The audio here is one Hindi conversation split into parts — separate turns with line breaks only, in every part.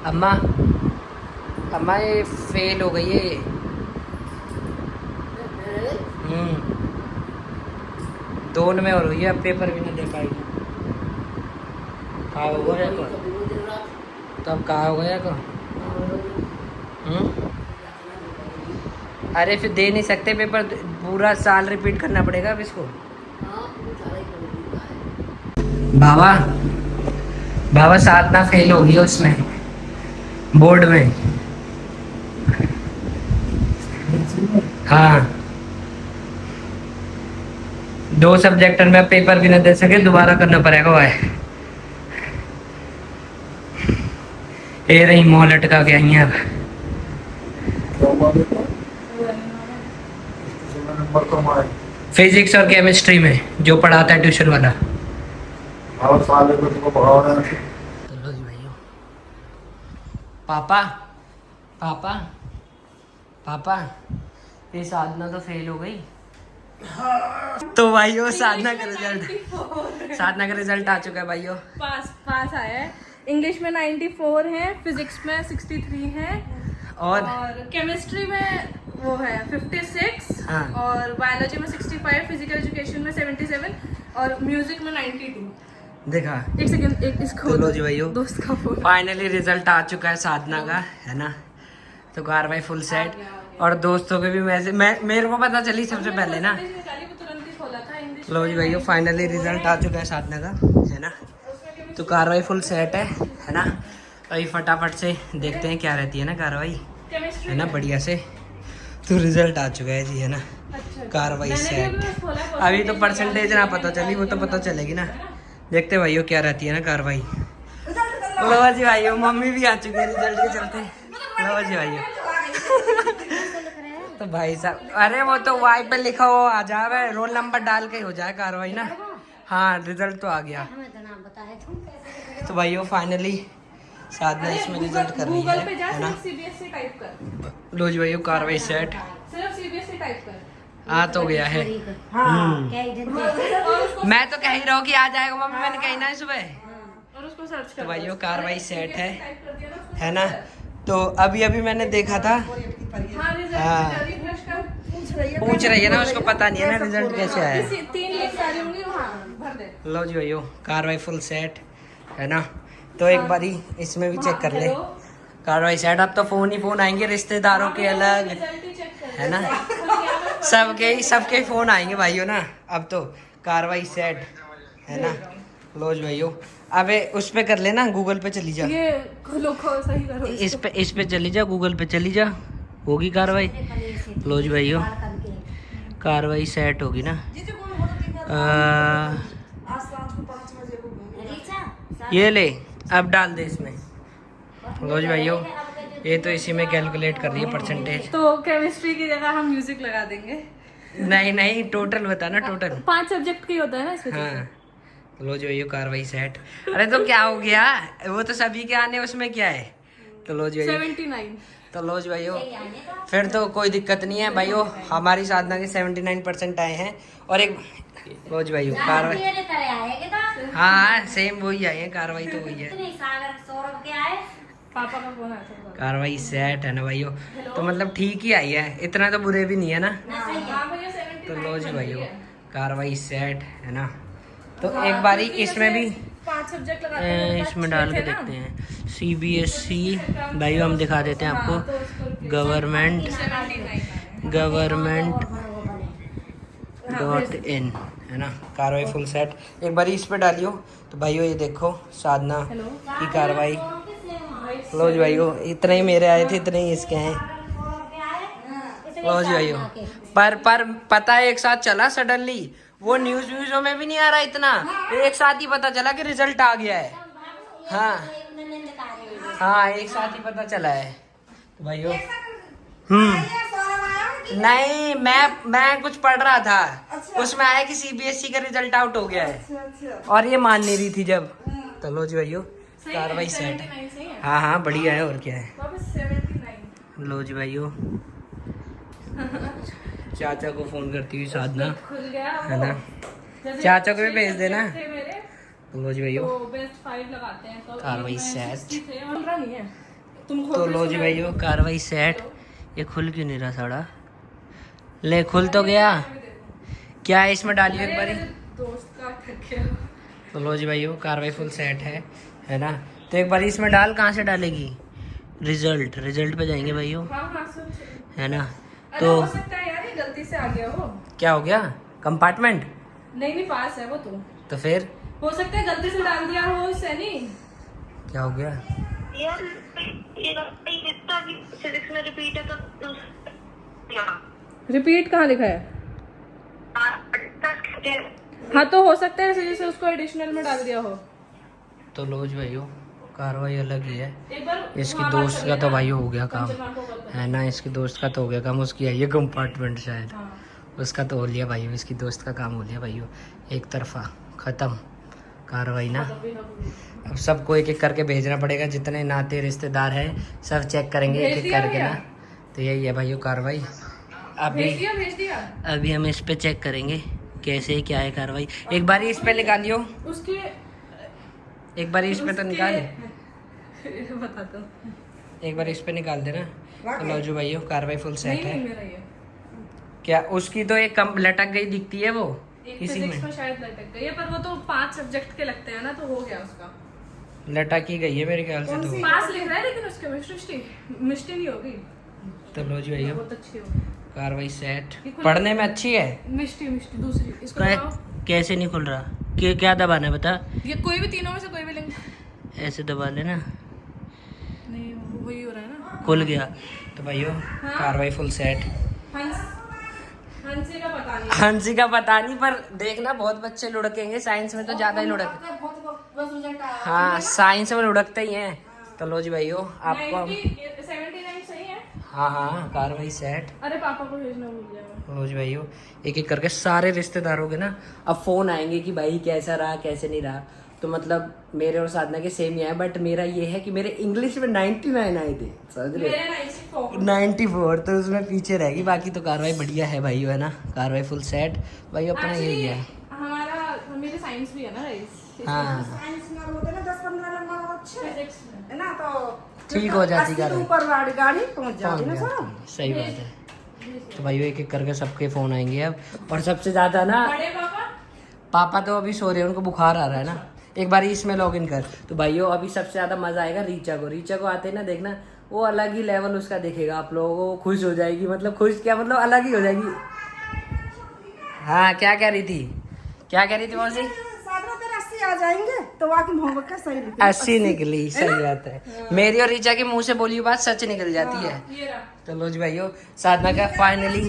अम्मा अम्मा ये फेल हो गई है। दोनों में और हुई है, पेपर भी नहीं दे पाएगी। कहाँ हो गया को? तो अब कहाँ हो गया को? अरे फिर दे नहीं सकते पेपर, पूरा साल रिपीट करना पड़ेगा अब इसको। बाबा बाबा साधना फेल हो गई उसमें, बोर्ड में। हाँ 2 सब्जेक्ट में पेपर भी नहीं दे सके, दोबारा करना पड़ेगा। वो है ये रही मोह लटका के आई अब। फिजिक्स और केमिस्ट्री में जो पढ़ाता है ट्यूशन वाला। चलो जी भाइयों, पापा पापा पापा ये साधना तो फेल हो गई। तो भाइयों साधना का रिजल्ट आ चुका है भाइयों।
पास आया है। इंग्लिश में 94 है, फिजिक्स में 63 है और केमिस्ट्री में वो है 56। हाँ। और बायोलॉजी में 65, फिजिकल एजुकेशन में 77 और म्यूजिक में 92। देखा, एक सेकंड, एक इसको
लो जी भाइयों,
दोस्त का फोन।
फाइनली रिजल्ट आ चुका है साधना का, है ना। तो कार्रवाई फुल सेट। और दोस्तों के भी मैसेज, मेरे को पता चली सबसे पहले ना। लो जी भाइयों, फाइनली रिजल्ट आ चुका है साधना का, है ना। तो कार्रवाई फुल सेट है ना। अभी फटाफट से देखते हैं क्या रहती है ना कार्रवाई, है ना, बढ़िया से। तो रिजल्ट आ चुका है जी, है ना। कार्रवाई सेट। अभी तो परसेंटेज ना पता चली, वो तो पता चलेगी ना। देखते भाइयों क्या रहती है ना कार्रवाई। लो जी भाइयों, मम्मी भी आ चुकी है रिजल्ट के चलते। लो जी भाइयों तो भाई साहब, अरे वो तो वाई पे लिखा हो आ जाए, रोल नंबर डाल के हो जाए कार्रवाई ना। हाँ रिजल्ट तो आ गया। तो भाइयों फाइनली साधना इसमें रिजल्ट कर रही है ना। लो जी भाइयों, कार्रवाई सेट। आ तो गया है। मैं तो कह ही रहा हूँ कि आ जाएगा मम्मी, मैंने कही ना सुबह। तो भाइयों कार्रवाई सेट है ना। तो अभी अभी मैंने देखा था। हाँ पूछ रही है ना, उसको पता नहीं है ना रिजल्ट कैसे आया। लो जी भाइयों, कार्रवाई फुल सेट है ना। तो एक बारी इसमें भी चेक कर ले कार्रवाई सेट। अब तो फोन ही फोन आएंगे, रिश्तेदारों के अलग, है ना। सबके फोन आएंगे भाइयों ना। अब तो कार्रवाई सेट है ना। लो जी भाइयों, अबे उस पे कर लेना, गूगल पे चली जा। ये सही करो, इस पे चली जा, गूगल पे चली जा, होगी कार्रवाई। लो जी भाइयों, कार्रवाई सेट होगी ना। ये ले, अब डाल दे इसमें। लो जी भाइयों, ये तो इसी में कैलकुलेट कर रही है परसेंटेज।
तो केमिस्ट्री की जगह हम म्यूजिक लगा देंगे।
नहीं टोटल बता ना, टोटल
5 सब्जेक्ट की होता है ना इसमें।
हाँ लो जी भाइयों, कार्रवाई सेट। अरे तो क्या हो गया, वो तो सभी के आने, उसमें क्या है। तो लो जी भाइयों
79।
तो लो जी भाइयों, फिर तो कोई दिक्कत नहीं है भाइयों। हमारी साधना के 79% आए हैं। और एक लो जी भाइयों कार्रवाई, हाँ सेम वही आए हैं, कार्रवाई तो वही है।
पापा का फोन आया।
कार्रवाई सेट है ना भाइयों। तो मतलब ठीक ही आई है, इतना तो बुरे भी नहीं है ना। तो लो जी भाइयों, कार्रवाई सेट है ना। तो एक बारी इसमें भी
5 सब्जेक्ट लगाते हैं,
इसमें डाल के देखते हैं। CBSE भाइयों हम दिखा देते हैं आपको। गवर्नमेंट .in है ना। कार्रवाई फुल सेट। एक बारी इस पे डालियो। तो भाइयों ये देखो साधना की कार्रवाई। लो जी भाइयों, इतने ही मेरे आए थे, इतने ही इसके हैं। लो जी भाइयों, पर पता है एक साथ चला सडनली, वो न्यूज़ों में भी नहीं आ रहा इतना, एक साथ ही पता चला कि रिजल्ट आ गया है। हाँ एक साथ ही पता चला है तो भाइयों। नहीं मैं कुछ पढ़ रहा था। अच्छा। उसमें आया कि CBSE का रिजल्ट आउट हो गया है। अच्छा। और ये मान नहीं रही थी जब। तो लो जी भाइयों, कार्रवाई सेट है। हाँ बढ़िया है, और क्या है। लो जी भाइयों, चाचा को फोन करती हुई साधना, है ना। चाचा को भी भेज देना। लो जी भाइयों, कार्रवाई सेट।
तुम
तो लो जी भाइयों कार्रवाई सेट। ये खुल क्यों नहीं रहा साड़ा? ले खुल तो गया। क्या है इसमें डालियो एक बारी।
दोस्त का थक गया।
तो लो जी भाइयों कार्रवाई फुल सेट है ना। तो एक बार इसमें डाल, कहाँ से डालेगी? रिजल्ट पे जाएंगे भाइयों,
हाँ सब
है ना।
अरे
तो
हो सकता है यार ये गलती से आ गया हो।
क्या हो गया? कंपार्टमेंट
नहीं पास है वो
तो फिर
हो सकता है गलती से डाल दिया हो सैनी।
क्या हो गया?
यार ये इतना भी फिजिक्स में रिपीट है तो
रिपीट कहाँ लिखा है? हाँ तो हो सकता है जैसे उसको एडिशनल में डाल दिया हो।
तो लो जी भाइयों कार्रवाई अलग ही है।
एक बार
इसकी
वहाँ
दोस्त
बात
का
कर
तो
लेना।
भाई हो गया काम,
कंचनवाल को कॉल कर।
है ना। इसकी दोस्त का तो हो गया काम, उसकी है ये कंपार्टमेंट शायद।
हाँ।
उसका तो हो लिया भाइयों, इसकी दोस्त का काम हो लिया भाइयों, एक तरफा ख़त्म कार्रवाई ना। अब सबको एक एक करके भेजना पड़ेगा, जितने नाते रिश्तेदार हैं सब चेक करेंगे एक
भेज
एक
दिया
करके
भैया?
ना। तो यही है भाइयों कार्रवाई।
भेज दिया
अभी हम इस पे चेक करेंगे कैसे क्या है कार्रवाई। एक बार इस पे निकालियो,
उसके
एक बार इस पे तो निकाल,
बताता हूँ।
एक बार इस पे निकाल देना। तो लो जो भाइयों कार्रवाई फुल सेट है।
मेरा ये
क्या उसकी तो एक कम लटक गई दिखती है वो
एक
इसी
फिजिक्स
में
में शायद लटक गई है, पर वो तो 5 सब्जेक्ट के लगते हैं ना, तो हो गया उसका।
लटक ही गई है मेरे ख्याल से तो।
पास लिख रहा है लेकिन उसके मिस्टी नहीं होगी।
तो लो जी भैया
बहुत अच्छी होगी
कार्रवाई सेट, पढ़ने में अच्छी है।
मिस्टी दूसरी इसको दबाओ।
कैसे नहीं खुल रहा? क्या दबाना है बता?
ये कोई भी तीनों में से कोई भी लिंक
ऐसे दबा लेना,
नहीं वही हो रहा है ना।
खुल गया। तो भाइयों कार्रवाई फुल सेट।
हंसी का पता नहीं।
हंसी का पता नहीं, पर देखना बहुत बच्चे लुढ़केंगे, साइंस में तो ज्यादा ही लुढ़क। हाँ साइंस में लुढ़कते ही हैं। तो लो जी भाइयों आपको
79 सही है।
हाँ कार्रवाई सेट।
अरे पापा को भेजना भूल गया मैं।
रोज भाइयों एक एक करके सारे रिश्तेदारों के ना अब फोन आएंगे कि भाई कैसा रहा कैसे नहीं रहा। तो मतलब मेरे और साधना के सेम ही है, बट मेरा ये है कि मेरे इंग्लिश में 99 आए थे, समझ रहे?
मेरे 94।
94 तो उसमें पीछे रहेगी। बाकी तो कार्रवाई बढ़िया है भाइयों, है ना। कार्रवाई फुल सेट भाइयों, अपना यही है।
हमारा मेरे साइंस भी है ना गाइस।
हाँ
साइंस में होते ना 10-15 नंबर अच्छे
फिजिक्स में
है ना, तो
ठीक हो जाती
80 के
कार्रवाई,
ऊपर गाड़ी पहुंच जाती ना
पहुंच
सर।
जाती। सही बात है। तो भाइयों एक एक करके सबके फोन आएंगे अब। और सबसे ज्यादा ना
बड़े पापा
पापा तो अभी सो रहे हैं, उनको बुखार आ रहा है ना। एक बार इसमें लॉगिन कर। तो भाइयों अभी सबसे ज्यादा मजा आएगा रीचा को आते ना देखना, वो अलग ही लेवल उसका दिखेगा, आप लोगों को खुश हो जाएगी। मतलब खुश क्या, मतलब अलग ही हो जाएगी। हाँ क्या कह रही थी मौसी?
साधना तेरे 80 आ जाएंगे तो आके मोहब्बत का सही लिखी
80 निकली, सही बात है। मेरी और रीचा के मुंह से बोली बात सच निकल जाती है।
ये रहा।
तो लो जी भाइयों साधना का फाइनली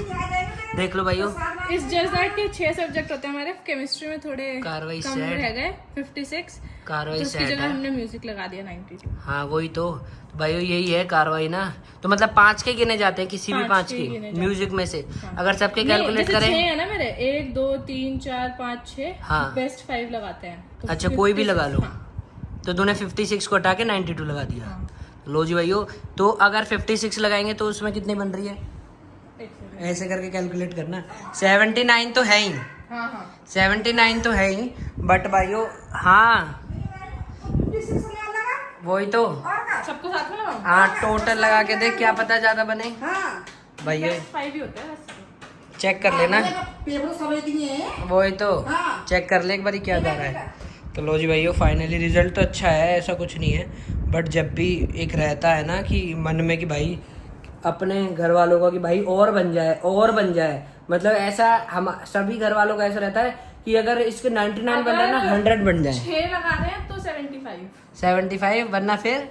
देख लो भाइयों।
इस जस्ट दैट के 6 सब्जेक्ट होते हैं हमारे। केमिस्ट्री में थोड़े
कार्रवाई
कम
सेट।
रह गए 56,
कार्रवाई
तो उसकी
सेट
जगह
है।
हमने म्यूजिक लगा दिया 92।
हाँ वही तो भाइयों यही है कार्रवाई ना। तो मतलब 5 के गिने जाते हैं, किसी भी 5
पाँच के
के
गिने जाते हैं।
म्यूजिक में से। अगर सबके कैलकुलेट
जैसे 6
करें,
है ना मेरे, 1 2 3 4 5 6,
हाँ।
बेस्ट 5 लगाते हैं तो
अच्छा कोई भी
56,
लगा लो।
हाँ।
तो तूने 56 को हटा के 92 लगा दिया। लो जी भाइयों तो अगर 56 लगाएंगे तो उसमें कितनी बन रही है?
एक सेकंड।
ऐसे करके कैलकुलेट करना। 79 तो है ही,
हाँ हाँ
79 तो है ही, बट भाइयों हाँ वही तो।
सबको साथ में लगाओ।
हाँ टोटल लगा के देख, क्या पता ज्यादा बने।
हाँ
भाइयों
बेस्ट 5 ही होता है वैसे।
चेक कर लेना,
पेपर समय दिए हैं।
वही तो
हाँ।
चेक कर ले एक बारी क्या जा रहा है। तो लो जी भाइयों फाइनली रिजल्ट तो अच्छा है, ऐसा कुछ नहीं है। बट जब भी एक रहता है ना कि मन में कि भाई अपने घर वालों का कि भाई और बन जाए, मतलब ऐसा हम सभी घर वालों का ऐसा रहता है कि अगर इसके 99 बन रहा है ना 100 बन जाए।
6 लगा रहे हैं तो 75।
वरना फिर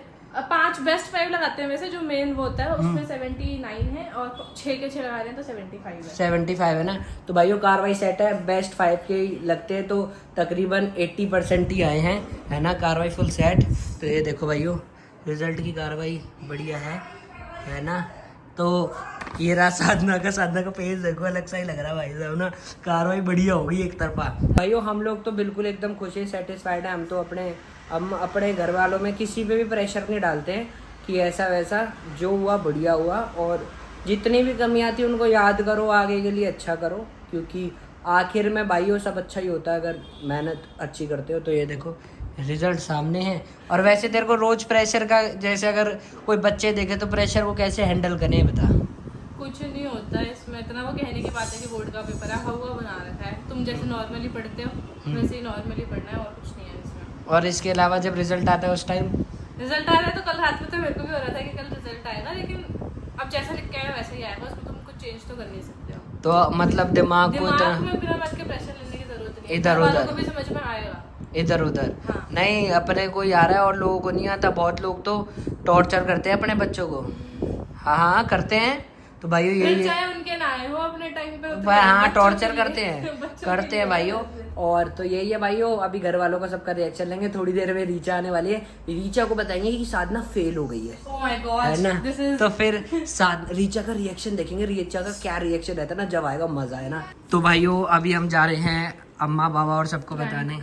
5 बेस्ट 5 लगाते हैं वैसे, जो मेन वो होता है उसमें 79 है, और 6 के 6 लगा रहे हैं तो 75 है।
75 है ना। तो भाइयों कार्रवाई सेट है, बेस्ट 5 के लगते हैं तो तकरीबन 80% ही आए हैं, है ना। कार्रवाई फुल सेट। तो ये देखो भाइयों रिजल्ट की कार्रवाई बढ़िया है ना। तो ये रहा साधना का पेज देखो, अलग सा ही लग रहा है भाई साहब ना। कार्रवाई बढ़िया हो गई एक तरफा। भाइयों हम लोग तो बिल्कुल एकदम खुश है, सेटिस्फाइड है। हम अपने घर वालों में किसी पे भी प्रेशर नहीं डालते हैं कि ऐसा वैसा, जो हुआ बढ़िया हुआ। और जितनी भी कमियां थी उनको याद करो, आगे के लिए अच्छा करो, क्योंकि आखिर में भाइयों सब अच्छा ही होता है अगर मेहनत अच्छी करते हो। तो ये देखो रिजल्ट सामने है। और वैसे तेरे को रोज प्रेशर का, जैसे अगर कोई बच्चे देखे तो प्रेशर को कैसे हैंडल करें बता।
कुछ नहीं होता है इसमें, इतना वो कहने की बात है कि बोर्ड का पेपर है, हवा बना रखा है, तुम जैसे नॉर्मली पढ़ते हो वैसे ही नॉर्मली पढ़ना है, और कुछ नहीं है इसमें।
और इसके अलावा जब रिजल्ट आता है उस टाइम
रिजल्ट आ रहा है तो कल रात में तो मेरे को भी हो रहा था कि कल रिजल्ट आएगा, लेकिन अब जैसा लिख के आया वैसा ही आएगा, उसमें तुम कुछ चेंज तो कर नहीं सकते हो।
तो मतलब दिमाग को
दिमाग में बिना बात के प्रेशर लेने की जरूरत नहीं है,
इधर
घर वालों
उधर
को भी समझ में आएगा।
इधर उधर
हाँ।
नहीं, अपने को ही आ रहा है और लोगों को नहीं आता। बहुत लोग तो टॉर्चर करते हैं अपने बच्चों को। हाँ हाँ करते हैं, तो भाइयों
फिर
यही
चाहे उनके ना आए हो अपने टाइम पे, तो
हाँ
बच्चों
टॉर्चर
के लिए-
करते हैं
बच्चों
करते
के
हैं
लिए
भाइयों।
वैसे।
और तो यही है भाइयों, अभी घर वालों का सबका रिएक्शन लेंगे। थोड़ी देर में रीचा आने वाली है, रीचा को बताएंगे कि साधना फेल हो गई है,
Oh my God,
है ना।
this is-
तो फिर रीचा का रिएक्शन देखेंगे, रीचा का क्या रिएक्शन रहता है ना, जब आएगा मजा है ना। तो भाइयों अभी हम जा रहे हैं अम्मा बाबा और सबको बताने,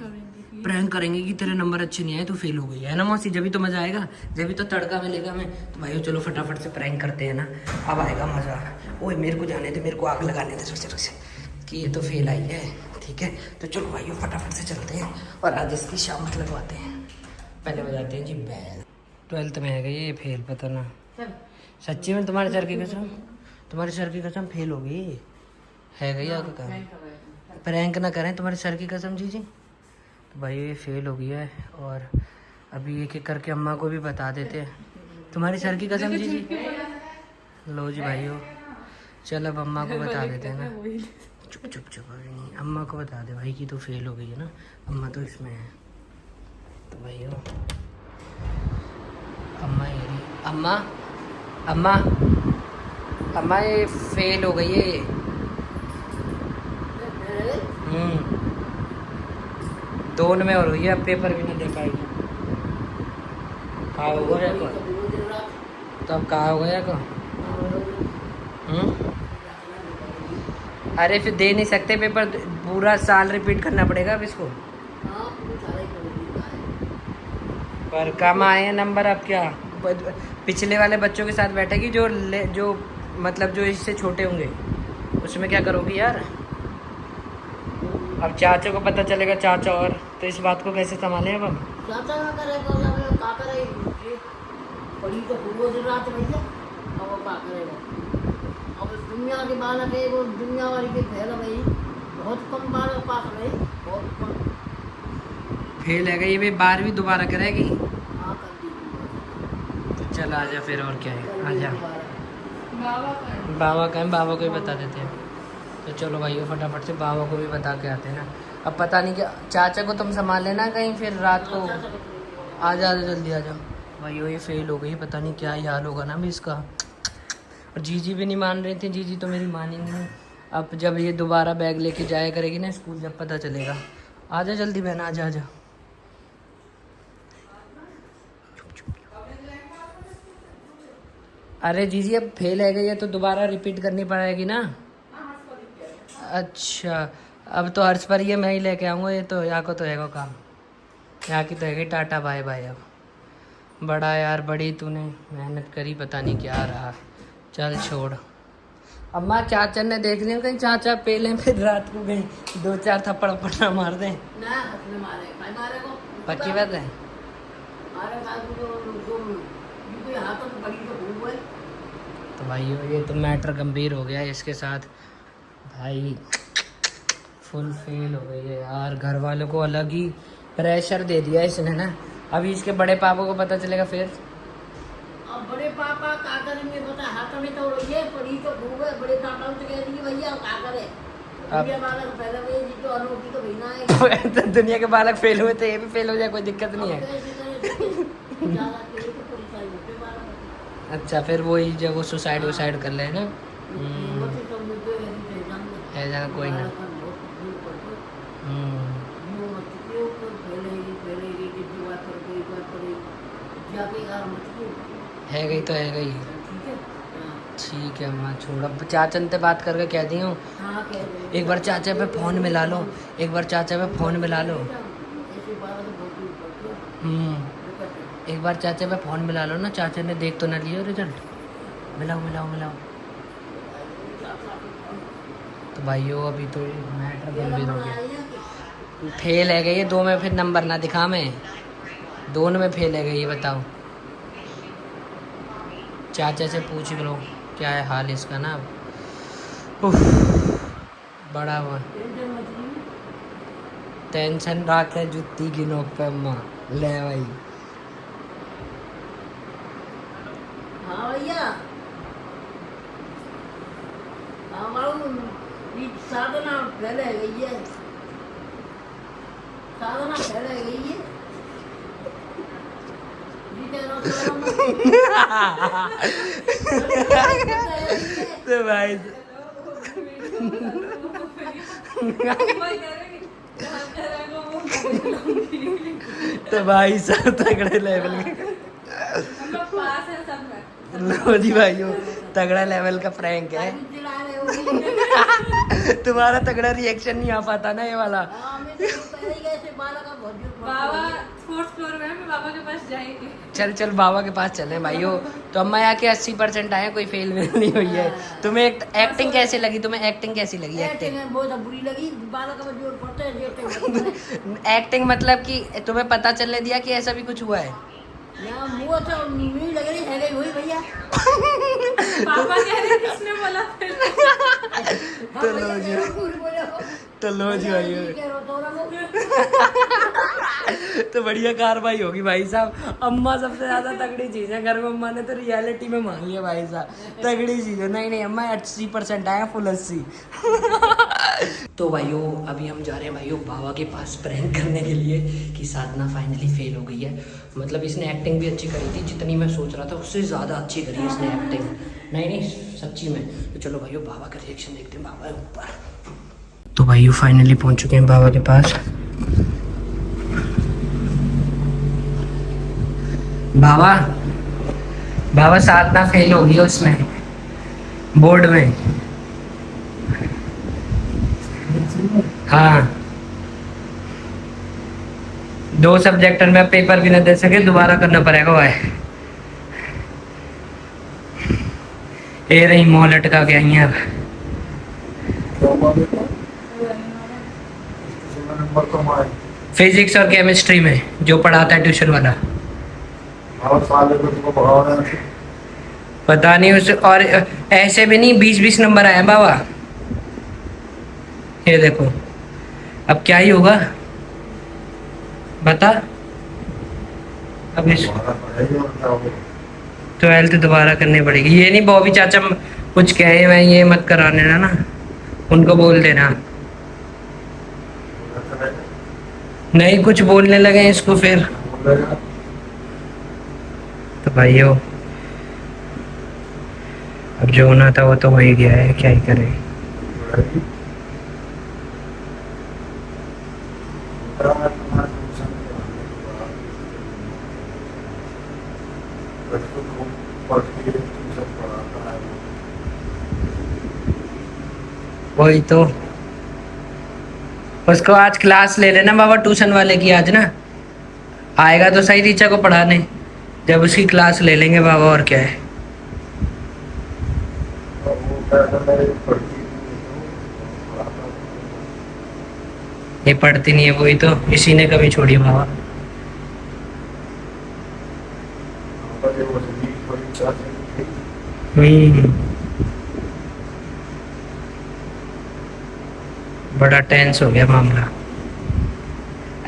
प्रैंक करेंगे कि तेरे नंबर अच्छे नहीं आए तो फेल हो गई है ना मौसी, जब भी तो मजा आएगा, जब भी तो तड़का मिलेगा हमें। तो भाइयों चलो फटाफट से प्रैंक करते हैं ना, अब आएगा मजा। ओए मेरे को जाने दे, मेरे को आग लगाने दे रुक से कि ये तो फेल आई है, ठीक है। तो चलो भाइयों फटाफट से चलते हैं और आज इसकी शामत लगवाते हैं। पहले बजाते हैं जी बैल। 12th में है गई ये फेल, पता ना सच्ची में, तुम्हारे सर की कसम, तुम्हारे सर की कसम फेल हो गई है गई। आगे प्रैंक ना करें, तुम्हारे सर की कसम जी। तो भाई ये फेल हो गया है और अभी एक एक करके अम्मा को भी बता देते हैं, तुम्हारी सर की कसम जी। लो जी भाइयों, चल अब अम्मा को बता देते हैं ना। चुप चुप चुप, अभी नहीं, अम्मा को बता दे भाई कि तू फेल हो गई है ना, अम्मा तो इसमें है। तो भाइयों अम्मा ये रही, अम्मा अम्मा अम्मा ये फेल हो गई है ये। दोन में और हुई है, अब पेपर भी नहीं दे पाएगी। कहाँ हो गया को, तो अब कहाँ हो गया को। अरे फिर दे नहीं सकते पेपर, पूरा साल रिपीट करना पड़ेगा अब इसको। पर कम आए हैं नंबर, अब क्या पिछले वाले बच्चों के साथ बैठेगी जो मतलब जो इससे छोटे होंगे, उसमें क्या करोगी यार। अब चाचा को पता चलेगा, चाचा और तो इस बात को कैसे संभालें अब हम।
चाचा ना करे तो अब का करे, पढ़ी तो पूरा दिन रात भैया, अब वो का करेगा। अब दुनिया के बालक है, वो दुनिया वाली के फेल भाई, बहुत कम बालक पास रहे, बहुत कम
फेल है गई, ये 12वीं दोबारा करेगी।
हाँ कर दी।
तो चल आजा फिर, और क्या है, आजा।
बाबा का
बाबा का है, बाबा को ही बता देते हैं। तो चलो भाइयों फटाफट से बाबा को भी बता के आते हैं ना। अब पता नहीं क्या, चाचा को तुम संभाल लेना कहीं, फिर रात को आ जा, जल्दी आ जाओ। भाइयों ये फेल हो गई, पता नहीं क्या ही हाल होगा ना अभी इसका। और जीजी भी नहीं मान रही थी, जीजी तो मेरी मानेंगी नहीं। अब जब ये दोबारा बैग लेके जाया करेगी ना स्कूल, जब पता चलेगा। आ जा जल्दी बहन, आ जा, आ जा। अरे जीजी अब फेल है गई है तो दोबारा रिपीट करनी पड़ेगी ना। अच्छा अब तो हर्ष पर ये मैं ही लेके आऊँगा, ये तो यहाँ को तो है काम, यहाँ की तो है टाटा बाय बाय। अब बड़ा यार, बड़ी तूने मेहनत करी, पता नहीं क्या रहा, चल छोड़। अम्मा चाचा ने देख लिया कहीं, चाचा पेले फिर रात को गई 2-4 थप्पड़ पटना मार दें।
ना अपने मारे भाई मारे को
पक्की बात है।
मारे का तो ये हाथ तो बड़ी तो खूब है।
तो भाइयों ये तो मैटर गंभीर हो गया है इसके साथ, भाई फुल फेल हो गई है यार। घर वालों को अलग ही प्रेशर दे दिया इसने ना। अभी इसके बड़े पापा को पता चलेगा फिर।
अब बड़े पापा का करेंगे बता, हाथ में तो ये पड़ी तो खूब है, बड़े पापा तो कह रही भैया अब का करे। दुनिया बालक पहले वही जी तो अनोखी तो भैया है।
तो दुनिया के बालक फेल हुए तो ये भी फेल हो जाए, कोई दिक्कत नहीं है।
ज्यादा तेज तो परेशानी होते बालक।
अच्छा फिर वही जब वो सुसाइड वुसाइड कर ले ना,
मत तो मुझे
है जहाँ कोई ना। है गई तो है गई, ठीक है अम्मा छोड़। अब चाचन से बात करके कह दी हूँ, एक बार चाचा पे फ़ोन मिला लो, एक बार चाचा पे फ़ोन मिला लो। एक बार चाचा पे फ़ोन मिला लो ना, चाचा ने देख तो ना लिया रिजल्ट। मिलाओ मिलाओ मिलाओ। तो भाइयों अभी तो मैटर गंभीर हो गया, फेल है गई ये 2 में, फिर नंबर ना दिखा मैं। दोनों में फेल है ये बताओ। चाचा से पूछ लो क्या है हाल इसका ना। उफ, बड़ा हुआ टेंशन रात है जुत्ती की नोक पे अम्मा ले भाई।
हाँ भैया, साधना फैले गई है, साधना फैले गई है।
तो भाई तो भाई सब तगड़े लेवल के
पास है सब में।
लो जी भाइयों, तगड़ा लेवल का प्रैंक है। तुम्हारा तगड़ा रिएक्शन नहीं आ पाता ना ये वाला।
बाबा 4th फ्लोर में है, मैं बाबा के पास जाएंगे।
चल चल बाबा के पास चले भाइयों। तो अम्मा यहाँ के 80% आए, कोई फेल नहीं हुई है। तुम्हें एक्टिंग कैसी लगी? तुम्हें एक्टिंग कैसी लगी? एक्टिंग
बहुत बुरी लगी, बालक का जोर पड़ता है।
एक्टिंग मतलब कि तुम्हें पता चलने दिया कि ऐसा भी कुछ हुआ है?
यहाँ मुँह तो नहीं लग रही है गई हुई भैया।
पापा कह रहे किसने बोला फिर?
तो लो जी, तो लो जी भाइयों, तो बढ़िया कार्रवाई होगी भाई साहब। अम्मा सबसे ज्यादा तगड़ी चीज है घर में। अम्मा ने तो रियलिटी में मांगी है भाई साहब, तगड़ी चीज है। नहीं नहीं अम्मा 80% आया, फुल 80। तो भाइयों अभी हम जा रहे हैं भाइयों बाबा के पास प्रैंक करने के लिए कि साधना फाइनली फेल हो गई है। मतलब इसने एक्टिंग भी अच्छी करी थी, जितनी मैं सोच रहा था उससे ज़्यादा अच्छी करी इसने एक्टिंग। नहीं नहीं सच्ची में। तो चलो भाइयों बाबा का रिएक्शन देखते हैं। बाबा ऊपर। तो भाइयों फाइनली पहुंच चुके हैं बाबा के पास। बाबा बाबा साधना फेल हो गई उसमें बोर्ड में। हाँ 2 सब्जेक्ट में पेपर भी न दे सके, दोबारा करना पड़ेगा। भाई ये रही मोह लटका के आई है। अब फिजिक्स और केमिस्ट्री में जो पढ़ाता है ट्यूशन वाला। पता नहीं उस, और ऐसे भी नहीं 20-20 नंबर आए बाबा। ये देखो अब क्या ही होगा बता। अब इस 12th दोबारा करनी पड़ेगी। ये नहीं बॉबी चाचा कुछ कहे, मैं ये मत कराने ना, उनको बोल देना। नहीं कुछ बोलने लगे इसको फिर। तो भाइयों अब जो होना था वो तो हो ही गया है, क्या ही करें। वही तो उसको आज क्लास ले लेना बाबा ट्यूशन वाले की। आज ना आएगा तो सही टीचर को पढ़ाने, जब उसकी क्लास ले लेंगे बाबा। और क्या है, ये पढ़ती नहीं है, वही तो इसी ने कभी छोड़ी बाबा। बड़ा टेंस हो गया मामला।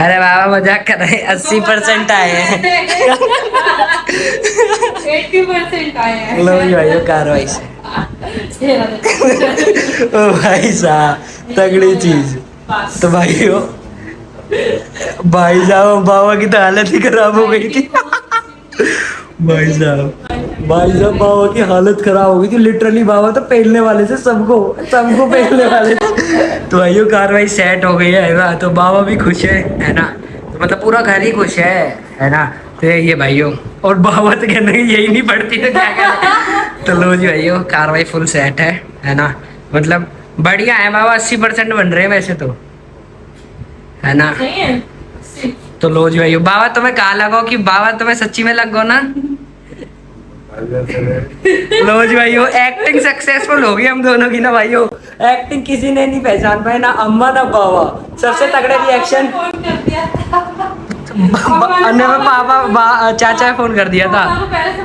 अरे बाबा मजाक कर रहे हैं, 80% आए हैं।
80% आए हैं।
लो भाई कार्रवाई से। ओ भाई साहब तगड़ी चीज। तो भाइयों भाई साहब बाबा की तो हालत ही खराब हो गई थी। भाई साहब बाबा की हालत खराब हो गई थी लिटरली। बाबा तो पहनने वाले थे, सबको पहनने वाले थे। तो भाइयों कार्रवाई सेट हो गई है ना, तो बाबा भी खुश है ना। तो मतलब पूरा घर ही खुश है ना। तो ये भाइयों, और बाबा तो कहने यही नहीं पड़ती तो क्या करें। तो लो जी भाइयों कार्रवाई फुल सेट है ना। मतलब बढ़िया है बाबा, 80% बन रहे हैं वैसे तो, है ना। तो लो जी भाइयों बाबा तुम्हें कहा लगो कि बाबा तुम्हें सच्ची में लग गो ना। लो जी भाइयों एक्टिंग सक्सेसफुल हो गई हम दोनों की ना भाइयों। एक्टिंग किसी ने नहीं पहचान पाया, ना अम्मा ना बाबा। सबसे तगड़े रिएक्शन, पापा चाचा फोन कर दिया था।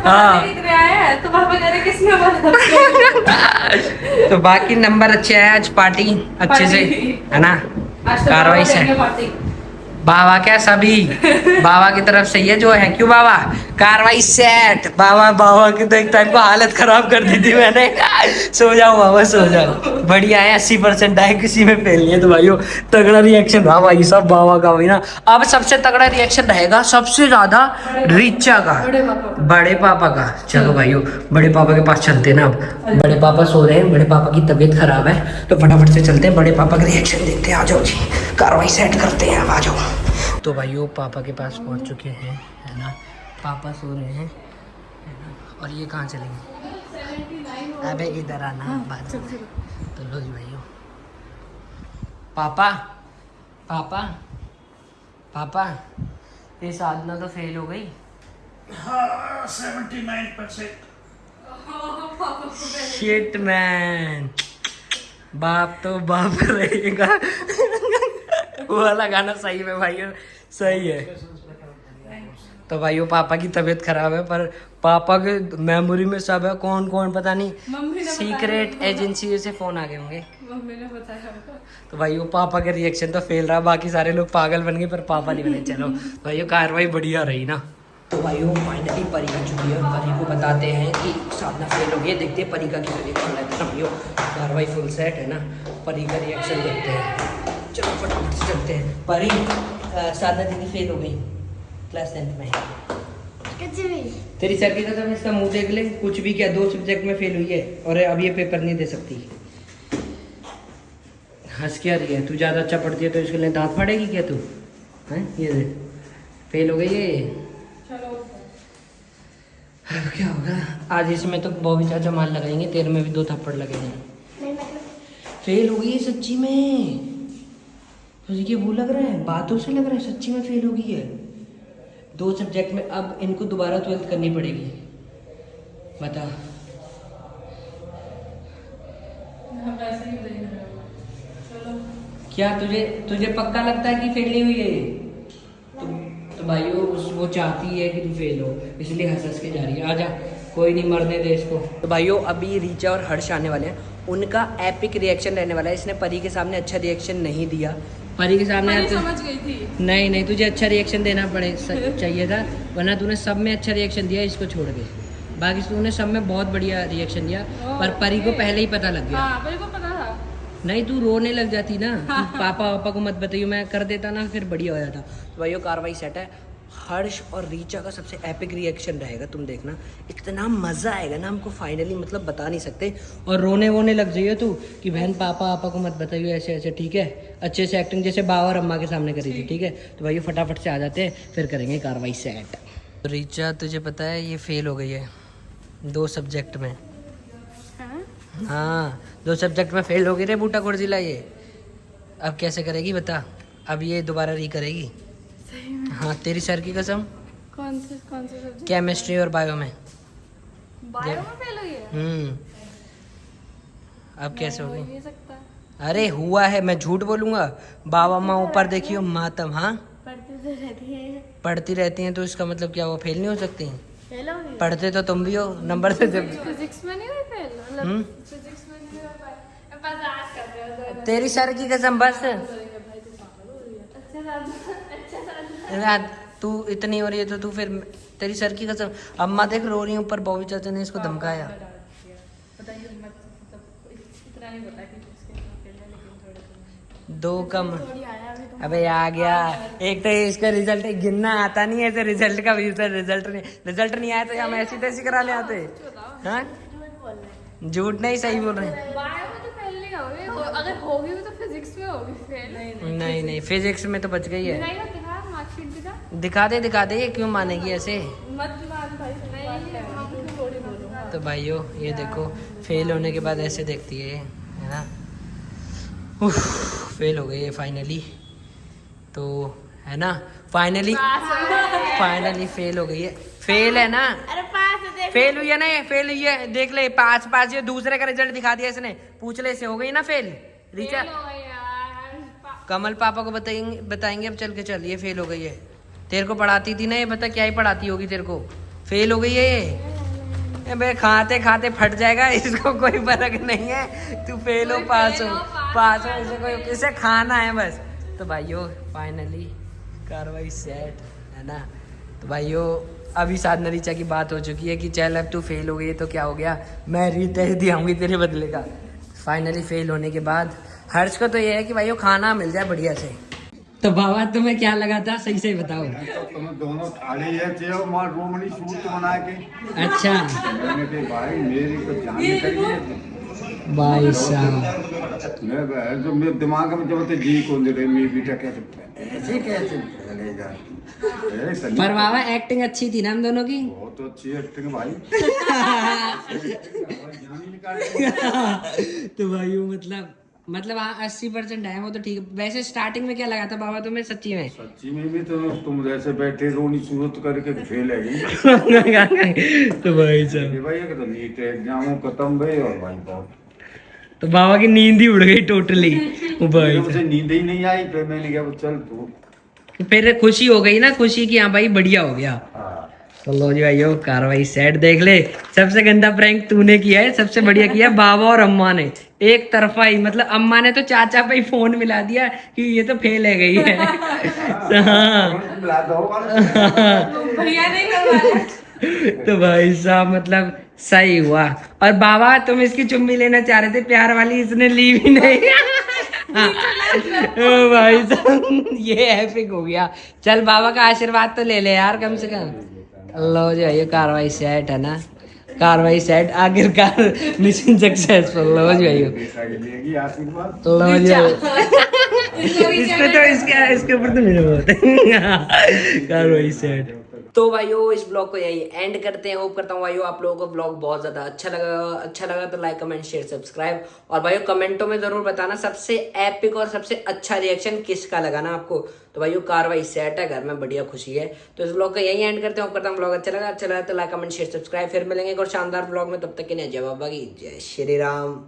हाँ
तो पापा कह रहे किसने बोला?
तो बाकी नंबर अच्छे आए, आज पार्टी अच्छे से है ना, कार्रवाई से बाबा क्या सभी बाबा की तरफ से ये जो है, क्यों बाबा कार्रवाई सेट। बाबा की तो एक टाइम को हालत खराब कर दी थी मैंने। सो जाओ बाबा सो जाओ, बढ़िया है 80% आए, किसी में फेल नहीं है। तो भाइयों तगड़ा रिएक्शन रहा भाई सब बाबा का भाई ना। अब सबसे तगड़ा रिएक्शन रहेगा सबसे ज्यादा रीचा का, बड़े पापा का। चलो भाइयों बड़े पापा के पास चलते हैं ना। अब बड़े पापा सो रहे हैं, बड़े पापा की तबीयत खराब है, तो फटाफट से चलते हैं बड़े पापा का रिएक्शन देखते हैं। आ जाओ जी, कार्रवाई सेट करते हैं, अब आ जाओ। तो भाइयों पापा के पास पहुंच चुके हैं है ना, पापा सो रहे हैं है ना। और ये कहाँ चलेंगे? अबे इधर आना बात। तो लो जी भाइयों, पापा पापा पापा ये साधना तो फेल हो गई।
हाँ 79%।
शिट मैन, बाप तो बाप रहेगा। वो वाला गाना सही में भाइयों सही है। तो भाइयों पापा की तबीयत खराब है, पर पापा के मेमोरी में सब है। कौन कौन पता नहीं, सीक्रेट एजेंसी से फोन आ गए होंगे,
मम्मी ने बताया।
तो भाइयों पापा का रिएक्शन तो फेल रहा, बाकी सारे लोग पागल बन गए पर पापा नहीं बने। चलो भाइयों कार्रवाई बढ़िया रही ना। तो भाइयों फाइनली परी आ चुकी है, परी को बताते हैं कि साधना फेल हो गई। देखते हैं परी का क्या रिएक्शन है। तो भाइयों कार्रवाई फुल सेट है ना, परी का रिएक्शन देखते हैं। चलो फटाफट से चलते हैं। परी साधना दीदी फेल हो गई क्लास 10th में। तेरी सर की कसम इसका मुंह देख ले, कुछ भी क्या 2 सब्जेक्ट में फेल हुई है और अब ये पेपर नहीं दे सकती। हंस क्या रही है? तू ज़्यादा अच्छा पढ़ती है तो इसके लिए दांत फाड़ेगी क्या तू? हैं ये देख फेल हो गई है। अब क्या होगा आज इसमें? तो बॉबी चाचा माल लगाएंगे, तेरे में भी 2 थप्पड़ लगेंगे। फेल हो गई है सच्ची में, तुझे वो लग रहा है? बातों से लग रहा है सच्ची में फेल हो गई है 2 सब्जेक्ट में। अब इनको दोबारा 12th करनी पड़ेगी। बता क्या तुझे पक्का लगता है कि फेल नहीं हुई है ये? तो भाइयों वो चाहती है कि तू फेल हो, इसलिए हंस हंस के जा रही है। आजा कोई नहीं, मरने दे इसको। तो भाइयों अभी रीचा और हर्ष आने वाले हैं, उनका एपिक रिएक्शन रहने वाला है। इसने परी के सामने अच्छा रिएक्शन नहीं दिया। परी के सामने
समझ गई थी।
नहीं तुझे अच्छा रिएक्शन देना चाहिए था, वरना तूने सब में अच्छा रिएक्शन दिया इसको छोड़ के। बाकी तूने सब में बहुत बढ़िया रिएक्शन दिया, पर परी को पहले ही पता लग गया।
परी को पता था।
नहीं तू रोने लग जाती ना, पापा को मत बताइए, मैं कर देता ना फिर बढ़िया हो जाता। तो भाइयों कार्रवाई सेट है। हर्ष और रीचा का सबसे एपिक रिएक्शन रहेगा, तुम देखना इतना मज़ा आएगा ना हमको, फाइनली मतलब बता नहीं सकते। और रोने वोने लग जाइए तू कि बहन पापा को मत बताइए ऐसे ऐसे, ठीक है? अच्छे से एक्टिंग जैसे बाबा और अम्मा के सामने करी थी, ठीक है? तो भाई फटाफट से आ जाते हैं, फिर करेंगे कार्रवाई सेट। रीचा तुझे पता है ये फेल हो गई है 2 सब्जेक्ट में। हाँ 2 सब्जेक्ट में फेल हो गई रे बूटा कुर्जिला ये। अब कैसे करेगी बता? अब ये दोबारा री करेगी? हाँ तेरी सर की कसम।
कौन से सब्जेक्ट?
केमिस्ट्री और बायो में।
बायो में फेल हुई है?
अब कैसे हो गई?
नहीं सकता।
अरे हुआ है, मैं झूठ बोलूंगा? बाबा माँ ऊपर देखियो मातम। हाँ पढ़ती रहती हैं तो इसका मतलब क्या वो फेल नहीं हो सकती? पढ़ते तो तुम भी हो, नंबर से जब
फिजिक्स में नहीं हुई फेल, मतलब फिजिक्स में नहीं हुआ पाए। बस आज कर रहे हो
तेरी सर की कसम। बस तू इतनी हो रही है तो तू फिर तेरी सर की कसम। अम्मा देख रो रही है ऊपर, बॉबी चाचा ने इसको धमकाया। दो कम। अबे आ गया। एक तो इसका रिजल्ट गिनना आता नहीं है, ऐसे रिजल्ट का रिजल्ट नहीं आया तो हम ऐसी तैसी करा ले आते। हाँ झूठ नहीं, सही बोल रहे हैं।
अगर होगी भी तो फिजिक्स में होगी फेल।
नहीं फिजिक्स में तो बच गई है। दिखा दे, ये क्यों मानेगी ऐसे?
मत मान भाई।
तो भाइयों ये देखो फेल होने के बाद ऐसे देखती है ना। उफ, फेल हो गई है फाइनली, तो है ना फाइनली फेल हो गई है। फेल है ना?
अरे पास
फेल हुई है ना, ये फेल हुई है। देख ले पास ये दूसरे का रिजल्ट दिखा दिया इसने। पूछ ले इसे, हो गई ना फेल? रीचा कमल पापा को बताएंगे अब चल के, चल ये फेल हो गई है, तेरे को पढ़ाती थी ना, ये बता क्या ही पढ़ाती होगी तेरे को। फेल हो गई है ये बे, खाते खाते फट जाएगा, इसको कोई फर्क नहीं है, तू फेल हो पास हो इसे कोई, इसे खाना है बस। तो भाइयों फाइनली कार्रवाई सेट है ना। तो भाइयों अभी साधना ऋचा की बात हो चुकी है कि चल अब तू फेल हो गई तो क्या हो गया, मैं रिटेस्ट दिखाऊंगी तेरे बदले का। फाइनली फेल होने के बाद हर्ष को तो ये है कि भाइयों खाना मिल जाए बढ़िया से। तो बाबा तुम्हें क्या लगा था, सही से बताओ।
तो तुम दोनों थाली है चेयो मां रोमनी सूट बना के।
अच्छा
मैंने कहा भाई मेरी तो जान निकली
भाई साहब,
मैं जो मेरे दिमाग में जब जी को दे रहे मेरी बेटा कैसे ऐसे कैसे चलेगा।
पर बाबा एक्टिंग अच्छी थी ना हम दोनों की।
बहुत अच्छी एक्टिंग भाई।
तो भाइयों मतलब 80% है वो तो ठीक है। वैसे स्टार्टिंग में क्या लगा था बाबा तुम्हें सच्ची में?
सच्ची में भी तो तुम जैसे बैठे रोनी सूरत करके फेल है गई।
तो भाई साहब
भाई तो नीट एग्जाम खत्म गए और भाई बहुत
तो बाबा की नींद ही उड़ गई टोटली। भाई
मुझे नींद ही नहीं आई, फिर मैंने कहा चल तू,
फिर खुशी हो गई ना, खुशी की हाँ भाई बढ़िया हो गया। तो लो जी भाइयों कार्रवाई सेट देख ले। सबसे गंदा प्रैंक तूने किया है, सबसे बढ़िया किया बाबा और अम्मा ने, एक तरफा ही। मतलब अम्मा ने तो चाचा पे ही फोन मिला दिया कि ये तो फेल है गई है।
भैया नहीं करवा।
तो भाई साहब मतलब सही हुआ। और बाबा तुम इसकी चुम्मी लेना चाह रहे थे प्यार वाली, इसने ली भी नहीं। ओ भाई साहब ये एपिक हो गया। चल बाबा का आशीर्वाद तो ले ले यार कम से कम। लो जी भाई कार्रवाई सेट है ना, कार्रवाई सेट, आखिरकार मिशन सक्सेसफुल। लो जी भाई लो जी इसमें तो इसके ऊपर तो मेरे बहुत कार्रवाई सेट। तो भाइयों इस ब्लॉग को यही एंड करते हैं। होप करता हूँ भाइयों आप लोगों को ब्लॉग बहुत ज्यादा अच्छा लगा तो लाइक कमेंट शेयर सब्सक्राइब। और भाइयों कमेंटों में जरूर बताना सबसे एपिक और सबसे अच्छा रिएक्शन किसका लगा ना आपको। तो भाइयों कार्रवाई सेट है, घर में बढ़िया खुशी है। तो इस ब्लॉग को यही एंड करते हैं। होप करता हूँ ब्लॉग अच्छा लगा तो लाइक कमेंट शेयर सब्सक्राइब। फिर मिलेंगे एक और शानदार ब्लॉग में, तब तक के लिए जय बाबा की जय श्री राम।